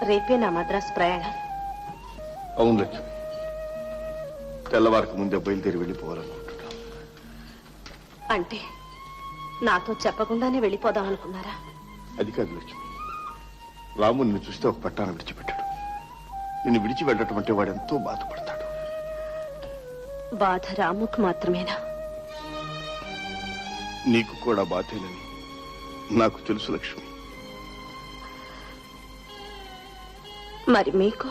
రేపే నా మద్రాసు ప్రయాణం. అవును లక్ష్మి, తెల్లవారికి ముందే బయలుదేరి వెళ్ళిపోవాలనుకుంటున్నా. అంటే నాతో చెప్పకుండానే వెళ్ళిపోదాం అనుకున్నారా? అది కాదు లక్ష్మి, రాము నిన్ను చూస్తే ఒక పట్టాన విడిచిపెట్టాడు. నిన్ను విడిచి వెళ్ళటం అంటే వాడు ఎంతో బాధపడతాడు. బాధ రాముకు మాత్రమేనా? నీకు కూడా బాధేనని నాకు తెలుసు లక్ష్మి. మరి మీకు?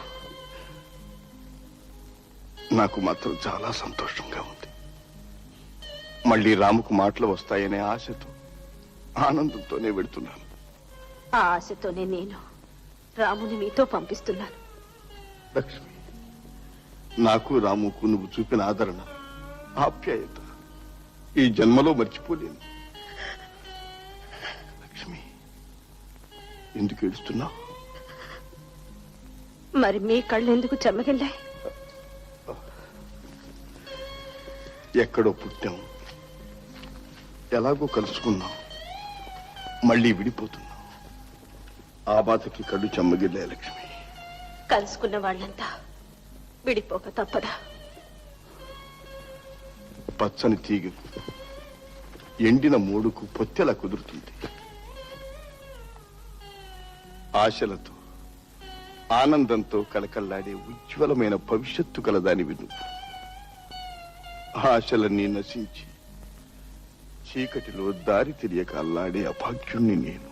నాకు మాత్రం చాలా సంతోషంగా ఉంది. మళ్ళీ రాముకు మాటలు వస్తాయనే ఆశతో, ఆనందంతోనే వెళుతున్నాను. ఆ ఆశతోనే నేను రాముని మీతో పంపిస్తున్నాను. లక్ష్మి, నాకు రాముకు నువ్వు చూపిన ఆదరణ, ఆప్యాయత ఈ జన్మలో మర్చిపోలేను. లక్ష్మి, ఎందుకు ఏడుస్తున్నావు? మరి మీ కళ్ళు ఎందుకు చెమ్మగిల్లాయి? ఎక్కడో పుట్టాం, ఎలాగో కలుసుకున్నాం, మళ్ళీ విడిపోతున్నాం. ఆ బాధకి కళ్ళు చెమ్మగిల్లే లక్ష్మి. కలుసుకున్న వాళ్ళంతా విడిపోక తప్పదా? పచ్చని తీగకు, ఎండిన మూడుకు పొత్తెలా కుదురుతుంది? ఆశలతో, ఆనందంతో కలకల్లాడే ఉజ్వలమైన భవిష్యత్తు కలదానివి నువ్వు. ఆశలన్నీ నశించి చీకటిలో దారి తెలియక అల్లాడే అభాగ్యుణ్ణి నేను.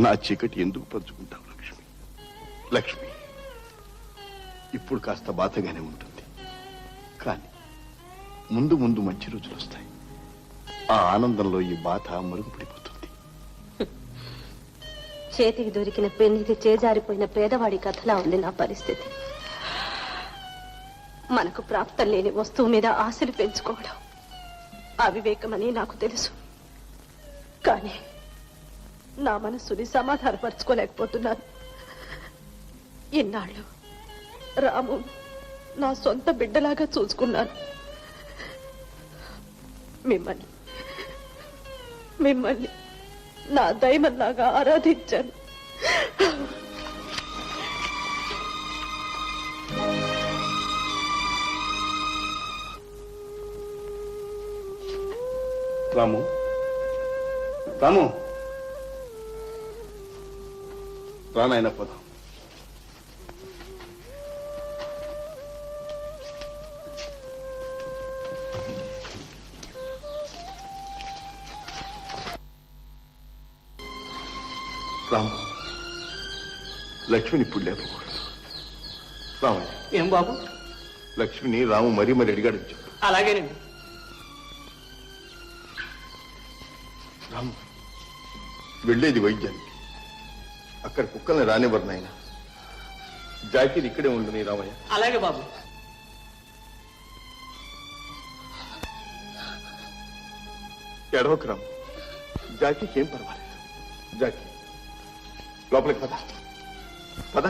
నా చీకటి ఎందుకు పంచుకుంటావు లక్ష్మి? లక్ష్మి, ఇప్పుడు కాస్త బాధగానే ఉంటుంది, కానీ ముందు ముందు మంచి రోజులు వస్తాయి. ఆ ఆనందంలో ఈ బాధ మరుగుపడిపోతుంది. చేతికి దొరికిన పెన్నిది చేజారిపోయిన పేదవాడి కథలా ఉంది నా పరిస్థితి. మనకు ప్రాప్తం లేని వస్తువు మీద ఆశలు పెంచుకోవడం అవివేకమని నాకు తెలుసు. కానీ నా మనస్సుని సమాధానపరచుకోలేకపోతున్నాను. ఇన్నాళ్ళు రాము నా సొంత బిడ్డలాగా చూసుకున్నాను. మిమ్మల్ని నా దైవంలాగా ఆరాధించాను. రాము, రాము, రానాయన పదం. రాము, లక్ష్మిని ఇప్పుడు లేపకూడదు. రామయ్య. ఏం బాబు? లక్ష్మిని రాము మరీ మరి అడిగాడు చెప్పు. అలాగేనండి. రాము, వెళ్ళేది వైద్యానికి, అక్కడ కుక్కల్ని రానివ్వరు నాయన. జాకీర్ ఇక్కడే ఉండని రామయ్య. అలాగే బాబు. ఎడవకు రాము, జాకీకి ఏం పర్వాలేదు. జాకీ, లోపలికి పద, పద.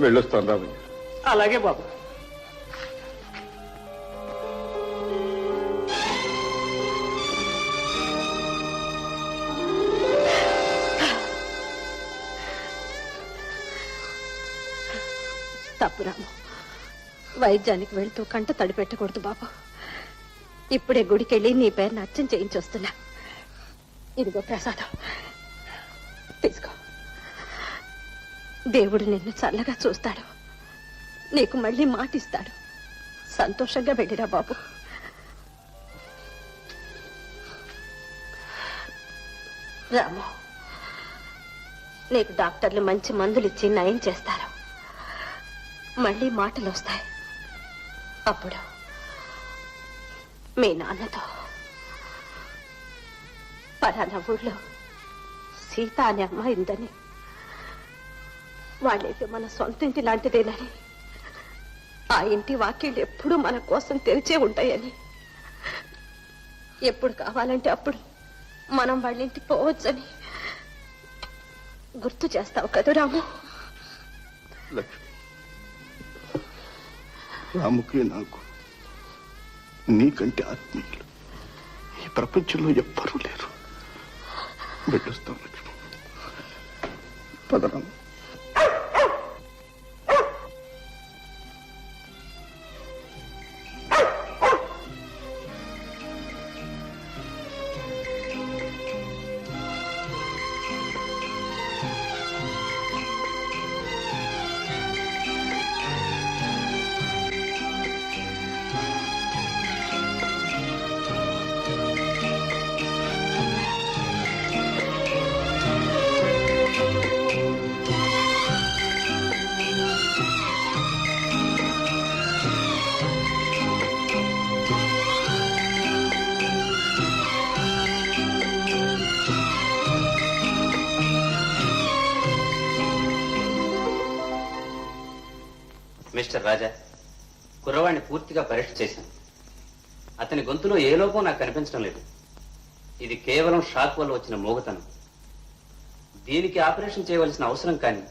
వెళ్ళొస్తాను రామయ్య. అలాగే బాబు. తప్పు రాము, వైద్యానికి వెళ్తూ కంట తడి పెట్టకూడదు బాబు. ఇప్పుడే గుడికెళ్ళి నీ పేరుని అర్చన చేయించొస్తున్నా. ఇదిగో ప్రసాదం తీసుకో. దేవుడు నిన్ను చల్లగా చూస్తాడు, నీకు మళ్ళీ మాటిస్తాడు. సంతోషంగా వెళ్ళిరా బాబు. రాము, నీకు డాక్టర్లు మంచి మందులు ఇచ్చి నయం చేస్తారు. మళ్ళీ మాటలు వస్తాయి. అప్పుడు మీ నాన్నతో పలానా ఊళ్ళో సీత అనే అమ్మాయి ఉందని, వాళ్ళైతే మన సొంత ఇంటి లాంటిదేనని, ఆ ఇంటి వాకిళ్ళు ఎప్పుడూ మన కోసం తెరిచే ఉంటాయని, ఎప్పుడు కావాలంటే అప్పుడు మనం వాళ్ళ ఇంటికి పోవచ్చని గుర్తు చేస్తావు కదా రాము? లక్ష్మి, రాముకి నాకు నీకంటే ఆత్మీయులు. ప్రపంచంలో ఎవ్వరూ లేరు. వెళ్ళొస్తాం లక్ష్మి. పదరాము. మిస్టర్ రాజా, కుర్రవాణ్ణి పూర్తిగా పరీక్ష చేశాను. అతని గొంతులో ఏ లోపం నాకు కనిపించడం లేదు. ఇది కేవలం షాక్ వల్ల వచ్చిన మోగతనం. దీనికి ఆపరేషన్ చేయవలసిన అవసరం కానీ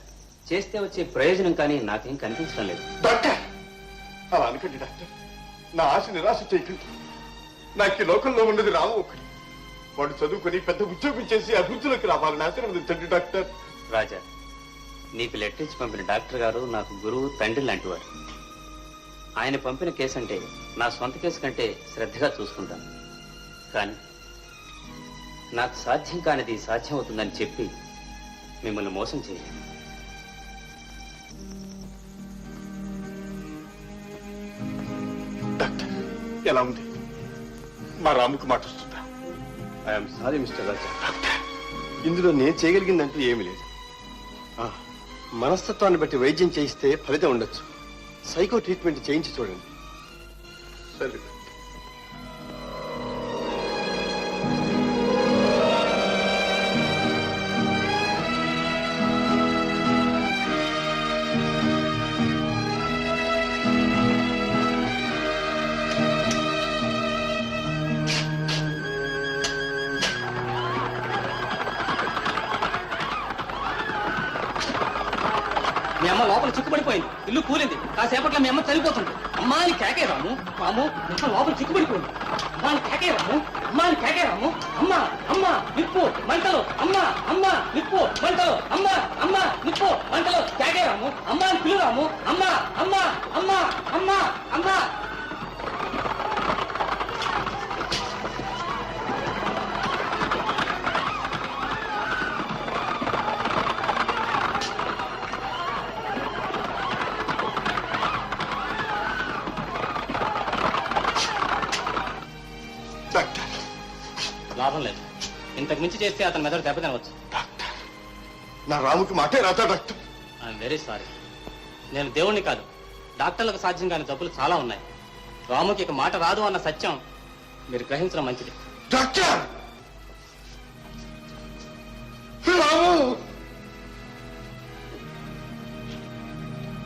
చేస్తే వచ్చే ప్రయోజనం కానీ నాకేం కనిపించడం లేదు. డాక్టర్, అలా అనకండి డాక్టర్. నా ఆశ నిరాశ చేయకండి. నాకు ఈ లోకంలో ఉన్నది రాము ఒకటి. వాడు చదువుకొని పెద్ద ఉద్యోగం చేసి అభివృద్ధిలోకి రావాలని ఆశీర్వదించండి డాక్టర్. రాజా, నీకు లెటర్ ఇచ్చి పంపిన డాక్టర్ గారు నాకు గురువు, తండ్రి లాంటివారు. ఆయన పంపిన కేసు అంటే నా సొంత కేసు కంటే శ్రద్ధగా చూసుకుంటాను. కానీ నాకు సాధ్యం కానిది సాధ్యం అవుతుందని చెప్పి మిమ్మల్ని మోసం చేయలేను. డాక్టర్, ఎలా ఉంది? మా రాముకు మాట వస్తుందా? ఐఎమ్ సారీ మిస్టర్ రాజా, ఇందులో నేను చేయగలిగిందంటూ ఏమీ లేదు. మనస్తత్వాన్ని బట్టి వైద్యం చేయిస్తే ఫలితం ఉండొచ్చు. సైకో ట్రీట్మెంట్ చేయించి చూడండి. సరే. మీ అమ్మ లోపల చిక్కుపడిపోయింది. ఇల్లు కూలింది. కాసేపట్లో మీ అమ్మ చనిపోతుంది. అమ్మా అని కేకే రాము. రాము, ఇంట్లో లోపల చిక్కుపడిపోయింది. అమ్మా అని కేకే రాము. అమ్మా అని కేకే రాము. అమ్మా, అమ్మ, నిప్పు, మంటలు. అమ్మ, అమ్మ, నిప్పు, మంటలు. అమ్మ, అమ్మ, నిప్పు, మంటలు. కేకే రాము. అమ్మా అని పిలు రాము. అమ్మ, అమ్మ, అమ్మ, అమ్మ, అమ్మ. లాభం లేదు. ఇంతకు మించి చేస్తే అతని మెదడు దెబ్బతినవచ్చు. డాక్టర్, నా రాముకి మాటే రాదా డాక్టర్? I'm very sorry. నేను దేవుణ్ణి కాదు. డాక్టర్లకు సాధ్యం కాని జబ్బులు చాలా ఉన్నాయి. రాముకి ఇక మాట రాదు అన్న సత్యం మీరు గ్రహించడం మంచిది. డాక్టర్,